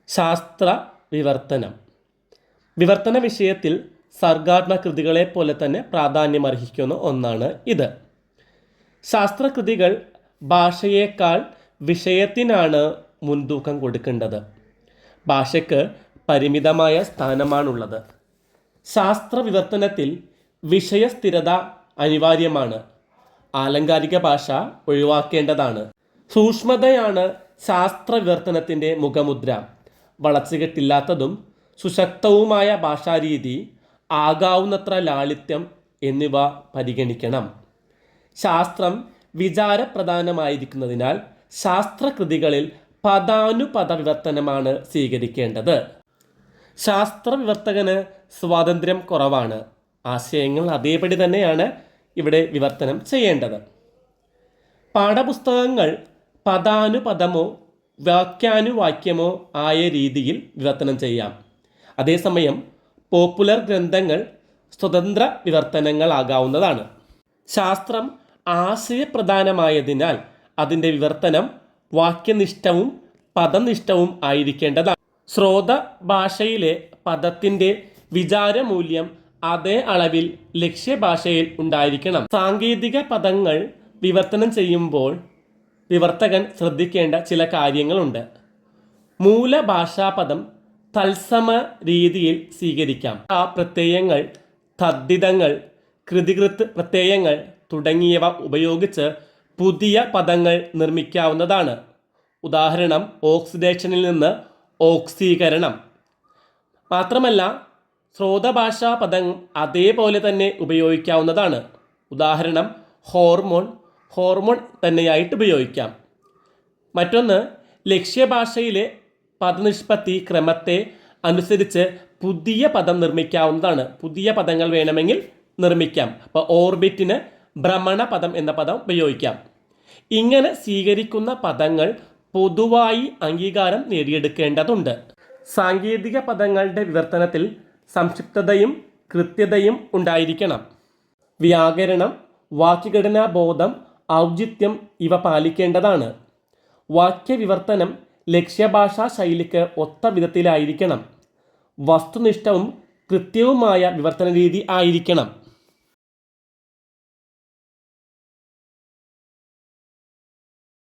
ശാസ്ത്ര വിവർത്തനം. വിവർത്തന വിഷയത്തിൽ സർഗാത്മക കൃതികളെ പോലെ തന്നെ പ്രാധാന്യമർഹിക്കുന്ന ഒന്നാണ് ഇത്. ശാസ്ത്രകൃതികൾ ഭാഷയേക്കാൾ വിഷയത്തിനാണ് മുൻതൂക്കം കൊടുക്കേണ്ടത്. ഭാഷയ്ക്ക് പരിമിതമായ സ്ഥാനമാണുള്ളത്. ശാസ്ത്ര വിവർത്തനത്തിൽ വിഷയസ്ഥിരത അനിവാര്യമാണ്. ആലങ്കാരിക ഭാഷ ഒഴിവാക്കേണ്ടതാണ്. സൂക്ഷ്മതയാണ് ശാസ്ത്ര വിവർത്തനത്തിൻ്റെ മുഖമുദ്ര. വളച്ചുകെട്ടില്ലാത്തതും സുശക്തവുമായ ഭാഷാരീതി, ആകാവുന്നത്ര ലാളിത്യം എന്നിവ പരിഗണിക്കണം. ശാസ്ത്രം വിചാരപ്രധാനമായിരിക്കുന്നതിനാൽ ശാസ്ത്രകൃതികളിൽ പദാനുപദ വിവർത്തനമാണ് സ്വീകരിക്കേണ്ടത്. ശാസ്ത്ര വിവർത്തകന് സ്വാതന്ത്ര്യം കുറവാണ്. ആശയങ്ങൾ അതേപടി തന്നെയാണ് ഇവിടെ വിവർത്തനം ചെയ്യേണ്ടത്. പാഠപുസ്തകങ്ങൾ പദാനുപദമോ വാക്യാനുവാക്യമോ ആയ രീതിയിൽ വിവർത്തനം ചെയ്യാം. അതേസമയം പോപ്പുലർ ഗ്രന്ഥങ്ങൾ സ്വതന്ത്ര വിവർത്തനങ്ങളാകാവുന്നതാണ്. ശാസ്ത്രം ആശയപ്രധാനമായതിനാൽ അതിൻ്റെ വിവർത്തനം വാക്യനിഷ്ഠവും പദനിഷ്ഠവും ആയിരിക്കേണ്ടതാണ്. ശ്രോത ഭാഷയിലെ പദത്തിൻ്റെ വിചാരമൂല്യം അതേ അളവിൽ ലക്ഷ്യഭാഷയിൽ ഉണ്ടായിരിക്കണം. സാങ്കേതിക പദങ്ങൾ വിവർത്തനം ചെയ്യുമ്പോൾ വിവർത്തകൻ ശ്രദ്ധിക്കേണ്ട ചില കാര്യങ്ങളുണ്ട്. മൂലഭാഷാപദം തത്സമ രീതിയിൽ സ്വീകരിക്കാം. ആ പ്രത്യയങ്ങൾ, തദ്ധിതങ്ങൾ, കൃതികൃത്ത് പ്രത്യയങ്ങൾ തുടങ്ങിയവ ഉപയോഗിച്ച് പുതിയ പദങ്ങൾ നിർമ്മിക്കാവുന്നതാണ്. ഉദാഹരണം, ഓക്സിഡേഷനിൽ നിന്ന് ഓക്സീകരണം. മാത്രമല്ല ശ്രോതഭാഷാ പദം അതേപോലെ തന്നെ ഉപയോഗിക്കാവുന്നതാണ്. ഉദാഹരണം, ഹോർമോൺ തന്നെയായിട്ട് ഉപയോഗിക്കാം. മറ്റൊന്ന്, ലക്ഷ്യഭാഷയിലെ പദനിഷ്പത്തി ക്രമത്തെ അനുസരിച്ച് പുതിയ പദം നിർമ്മിക്കാവുന്നതാണ്. പുതിയ പദങ്ങൾ വേണമെങ്കിൽ നിർമ്മിക്കാം. അപ്പോൾ ഓർബിറ്റിന് ഭ്രമണപദം എന്ന പദം ഉപയോഗിക്കാം. ഇങ്ങനെ സ്വീകരിക്കുന്ന പദങ്ങൾ പൊതുവായി അംഗീകാരം നേടിയെടുക്കേണ്ടതുണ്ട്. സാങ്കേതിക പദങ്ങളുടെ വിവർത്തനത്തിൽ സംക്ഷിപ്തതയും കൃത്യതയും ഉണ്ടായിരിക്കണം. വ്യാകരണം, വാക്യഘടനാബോധം, ഔചിത്യം ഇവ പാലിക്കേണ്ടതാണ്. വാക്യവിവർത്തനം ലക്ഷ്യഭാഷാ ശൈലിക്ക് ഒത്ത വിധത്തിലായിരിക്കണം. വസ്തുനിഷ്ഠവും കൃത്യവുമായ വിവർത്തന രീതി ആയിരിക്കണം.